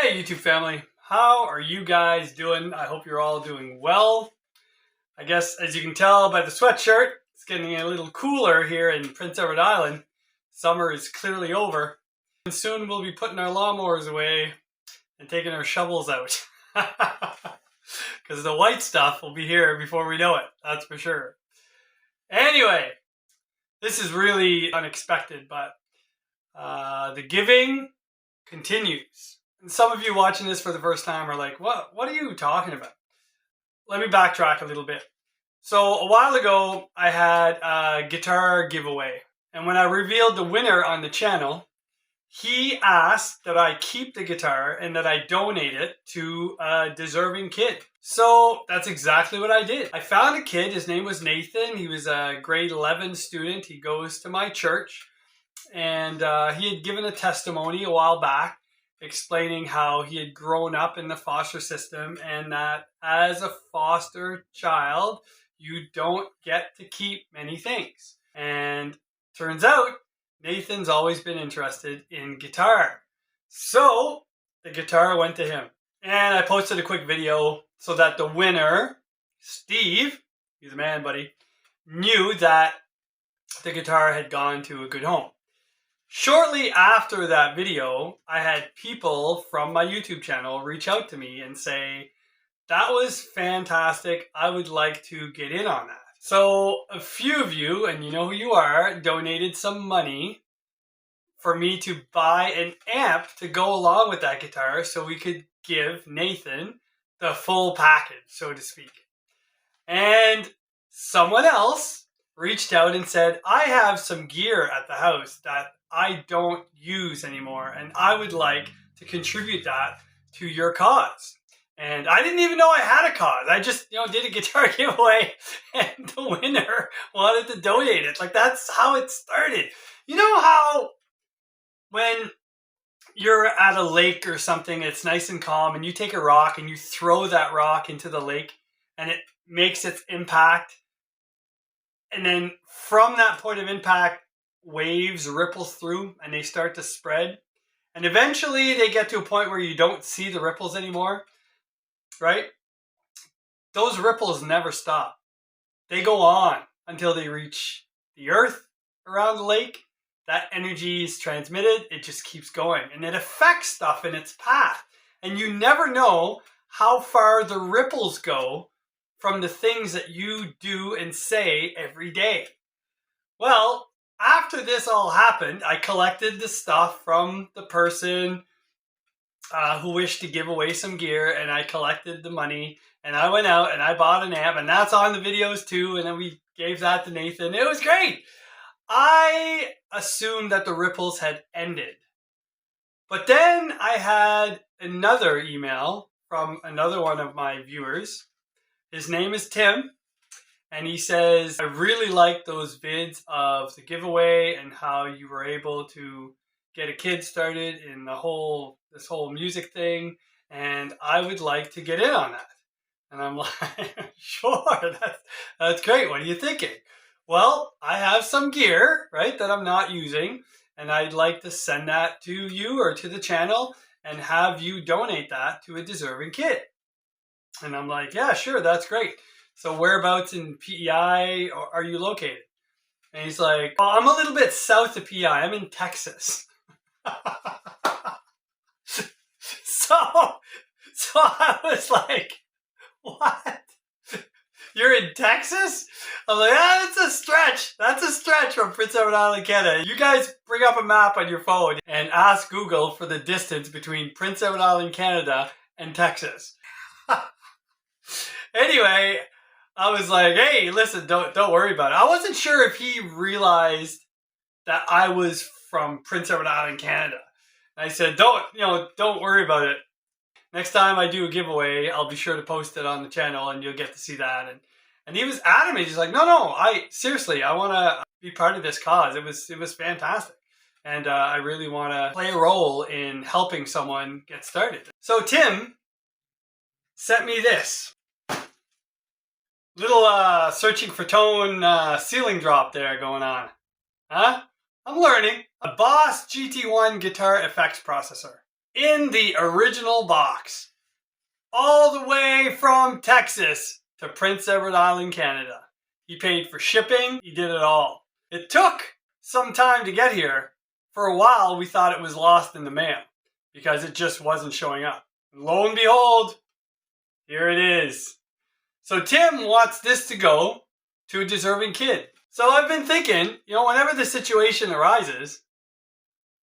Hey YouTube family, how are you guys doing? I hope you're all doing well. I guess as you can tell by the sweatshirt, it's getting a little cooler here in Prince Edward Island. Summer is clearly over. And soon we'll be putting our lawnmowers away and taking our shovels out. Because the white stuff will be here before we know it, that's for sure. Anyway, this is really unexpected, but the giving continues. And some of you watching this for the first time are like, what are you talking about? Let me backtrack a little bit. So a while ago, I had a guitar giveaway. And when I revealed the winner on the channel, he asked that I keep the guitar and that I donate it to a deserving kid. So that's exactly what I did. I found a kid, his name was Nathan. He was a grade 11 student. He goes to my church. And he had given a testimony a while back explaining how he had grown up in the foster system and that as a foster child, you don't get to keep many things. And turns out, Nathan's always been interested in guitar. So the guitar went to him. And I posted a quick video so that the winner, Steve, he's a man, buddy, knew that the guitar had gone to a good home. Shortly after that video, I had people from my YouTube channel reach out to me and say, that was fantastic, I would like to get in on that. So a few of you, and you know who you are, donated some money for me to buy an amp to go along with that guitar so we could give Nathan the full package, so to speak. And someone else reached out and said, I have some gear at the house that I don't use anymore, and I would like to contribute that to your cause. And I didn't even know I had a cause. I just, did a guitar giveaway, and the winner wanted to donate it. Like, that's how it started. You know how when you're at a lake or something, it's nice and calm, and you take a rock and you throw that rock into the lake, and it makes its impact, and then from that point of impact, waves ripples through and they start to spread, and eventually they get to a point where you don't see the ripples anymore, right? Those ripples never stop. They go on until they reach the earth around the lake. That energy is transmitted, it just keeps going, and it affects stuff in its path, and you never know how far the ripples go from the things that you do and say every day. Well, after this all happened, I collected the stuff from the person who wished to give away some gear, and I collected the money, and I went out and I bought an amp, and that's on the videos too, and then we gave that to Nathan. It was great. I assumed that the ripples had ended. But then I had another email from another one of my viewers. His name is Tim. And he says, I really like those vids of the giveaway and how you were able to get a kid started in this whole music thing. And I would like to get in on that. And I'm like, sure, that's great. What are you thinking? Well, I have some gear, right, that I'm not using. And I'd like to send that to you or to the channel and have you donate that to a deserving kid. And I'm like, yeah, sure, that's great. So whereabouts in PEI are you located? And he's like, well, I'm a little bit south of PEI. I'm in Texas. So I was like, what? You're in Texas? I'm like, that's a stretch. That's a stretch from Prince Edward Island, Canada. You guys bring up a map on your phone and ask Google for the distance between Prince Edward Island, Canada and Texas. Anyway, I was like, hey, listen, don't worry about it. I wasn't sure if he realized that I was from Prince Edward Island, Canada. And I said, don't worry about it. Next time I do a giveaway, I'll be sure to post it on the channel and you'll get to see that. And he was adamant. He's like, no, seriously, I want to be part of this cause. It was fantastic. And I really want to play a role in helping someone get started. So Tim sent me this. Little searching for tone ceiling drop there going on. Huh? I'm learning. A Boss GT1 guitar effects processor. in the original box. All the way from Texas to Prince Edward Island, Canada. He paid for shipping, he did it all. It took some time to get here. For a while, we thought it was lost in the mail because it just wasn't showing up. And lo and behold, here it is. So Tim wants this to go to a deserving kid. So I've been thinking, whenever the situation arises,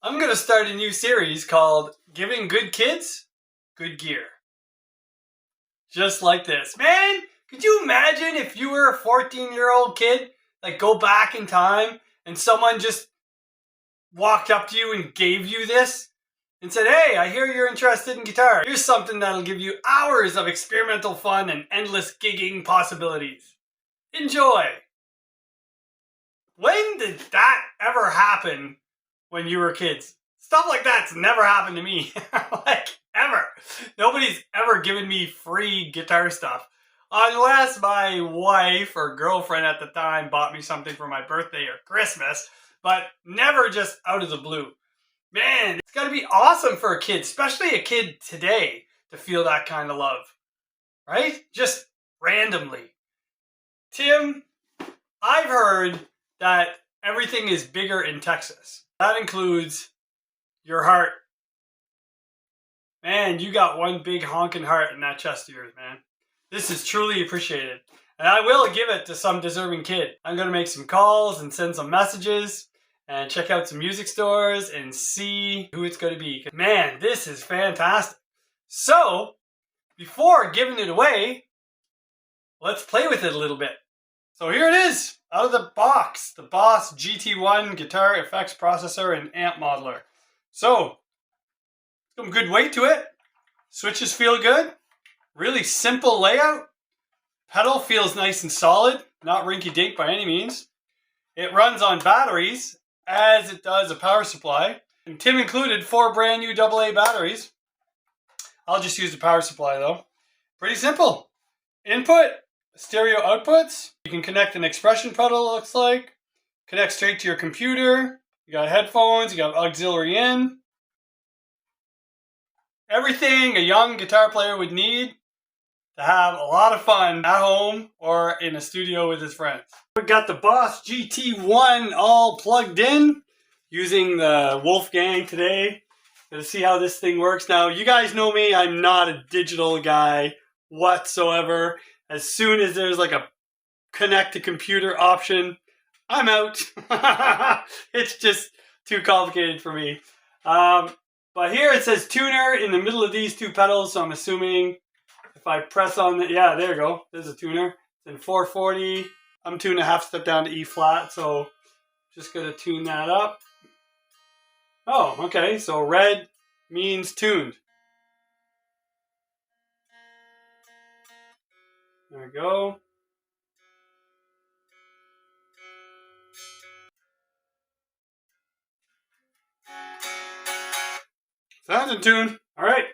I'm going to start a new series called Giving Good Kids Good Gear. Just like this. Man, could you imagine if you were a 14-year-old kid, like go back in time and someone just walked up to you and gave you this and said, hey, I hear you're interested in guitar. Here's something that'll give you hours of experimental fun and endless gigging possibilities. Enjoy. When did that ever happen when you were kids? Stuff like that's never happened to me. Like, ever. Nobody's ever given me free guitar stuff. Unless my wife or girlfriend at the time bought me something for my birthday or Christmas. But never just out of the blue. Man, it's got to be awesome for a kid, especially a kid today, to feel that kind of love. Right? Just randomly. Tim, I've heard that everything is bigger in Texas. That includes your heart. Man, you got one big honking heart in that chest of yours, man. This is truly appreciated. And I will give it to some deserving kid. I'm going to make some calls and send some messages and check out some music stores and see who it's going to be. Man, this is fantastic. So, before giving it away, let's play with it a little bit. So here it is, out of the box, the Boss GT1 guitar effects processor and amp modeler. So, some good weight to it. Switches feel good. Really simple layout. Pedal feels nice and solid, not rinky-dink by any means. It runs on batteries, as it does a power supply. And Tim included 4 brand new AA batteries. I'll just use the power supply though. Pretty simple. Input, stereo outputs. You can connect an expression pedal, it looks like. Connect straight to your computer. You got headphones, you got auxiliary in. Everything a young guitar player would need to have a lot of fun at home or in a studio with his friends. We got the Boss GT1 all plugged in using the Wolfgang today. Gonna see how this thing works. Now, you guys know me, I'm not a digital guy whatsoever. As soon as there's like a connect to computer option, I'm out. It's just too complicated for me. But here it says tuner in the middle of these 2 pedals, so I'm assuming if I press on the, yeah, there you go. There's a tuner. It's in 440. I'm tuning a half step down to E flat, so just gonna tune that up. Oh, okay, so red means tuned. There we go. Sounds in tune. All right,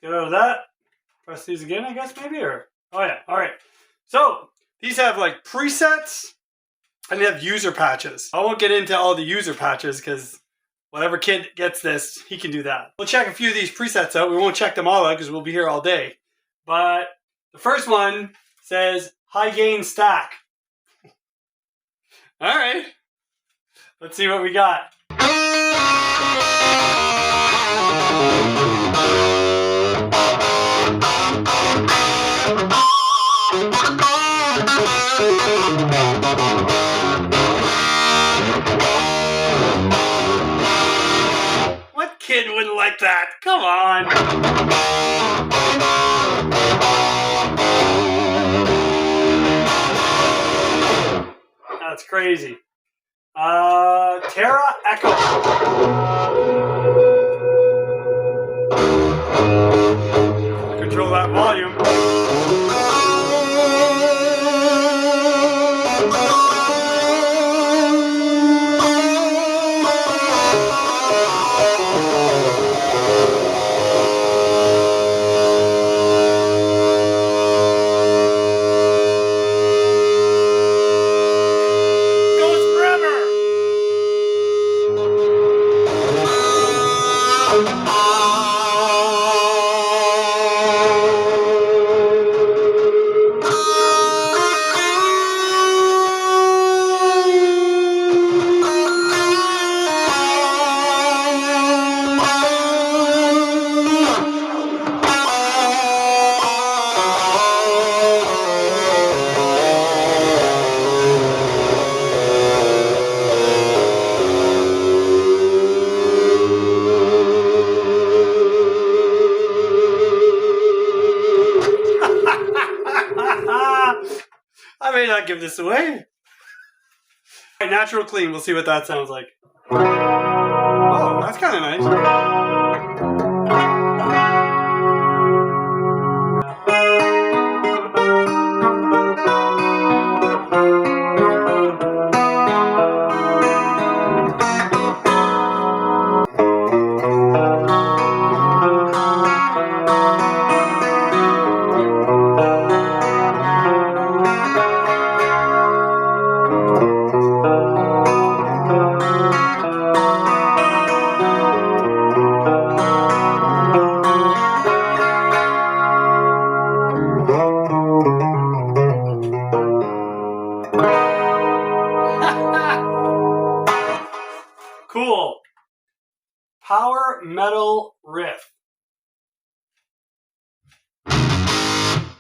get out of that. Press these again, I guess, maybe, or, oh yeah, all right. So, these have like presets, and they have user patches. I won't get into all the user patches, because whatever kid gets this, he can do that. We'll check a few of these presets out. We won't check them all out, because we'll be here all day. But the first one says, high gain stack. All right, let's see what we got. What kid wouldn't like that? Come on. That's crazy. Terra Echo. Control that volume. not give this away. Alright, natural clean. We'll see what that sounds like. Oh, that's kind of nice. Cool. Power metal riff.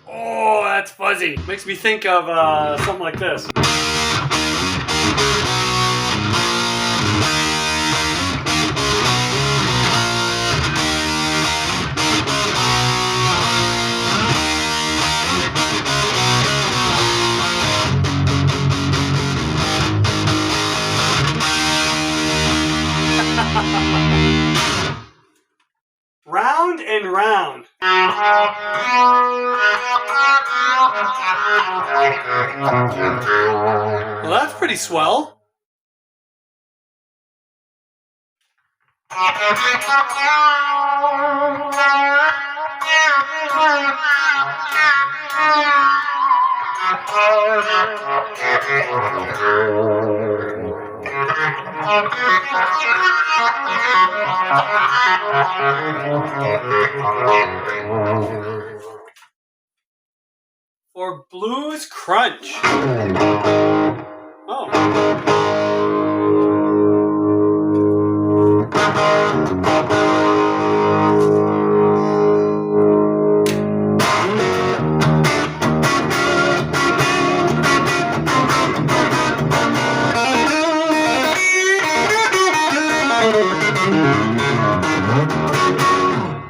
Oh, that's fuzzy. Makes me think of something like this. Round and round. Well, that's pretty swell. For blues crunch. Oh.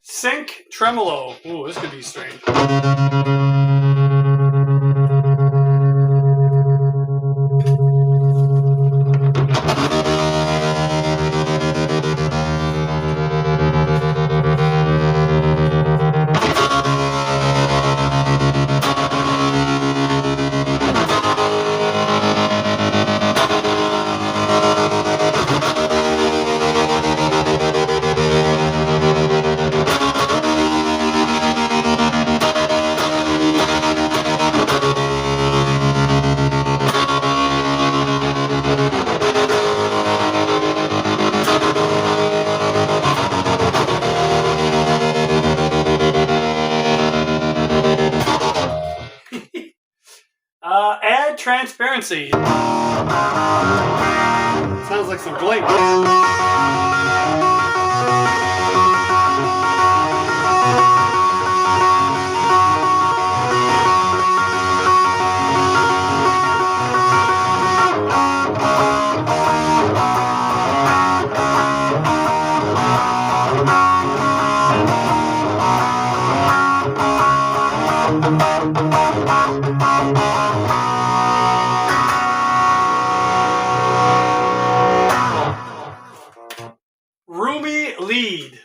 Sync tremolo. Ooh, this could be strange. Add transparency. Sounds like some blink. Roomy lead.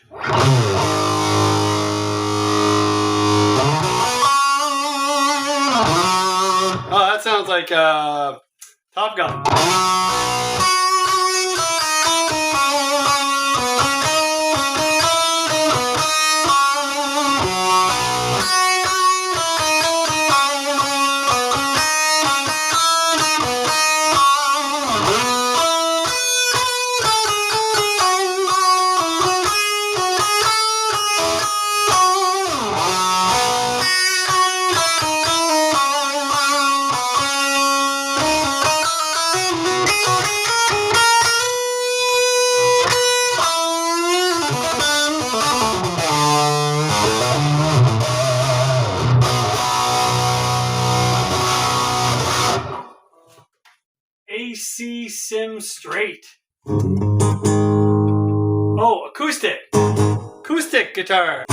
Oh, that sounds like Top Gun. AC Sim Straight. Oh, acoustic. Acoustic guitar.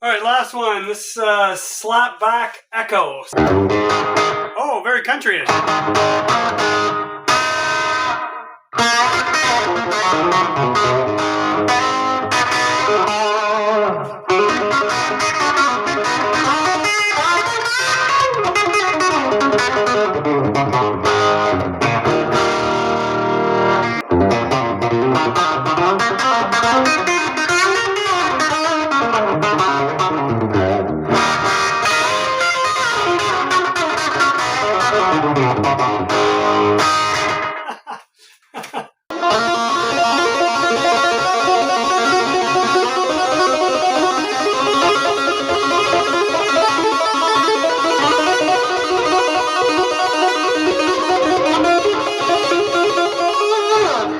Alright, last one. This Slapback Echo. Oh, very country-ish.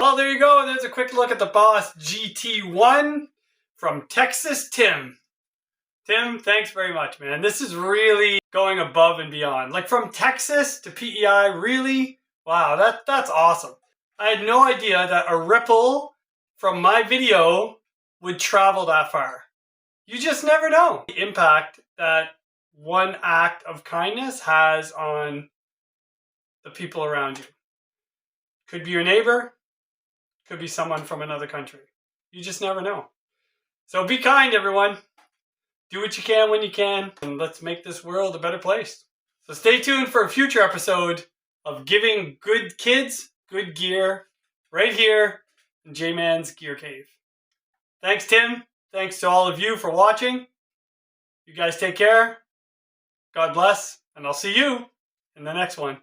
Well, there you go. There's a quick look at the Boss GT1 from Texas Tim. Tim, thanks very much, man. This is really going above and beyond. Like from Texas to PEI, really? Wow, that's awesome. I had no idea that a ripple from my video would travel that far. You just never know the impact that one act of kindness has on the people around you. Could be your neighbor, could be someone from another country. You just never know. So be kind, everyone. Do what you can when you can, and let's make this world a better place. So stay tuned for a future episode of Giving Good Kids Good Gear right here in J-Man's Gear Cave. Thanks, Tim. Thanks to all of you for watching. You guys take care. God bless, and I'll see you in the next one.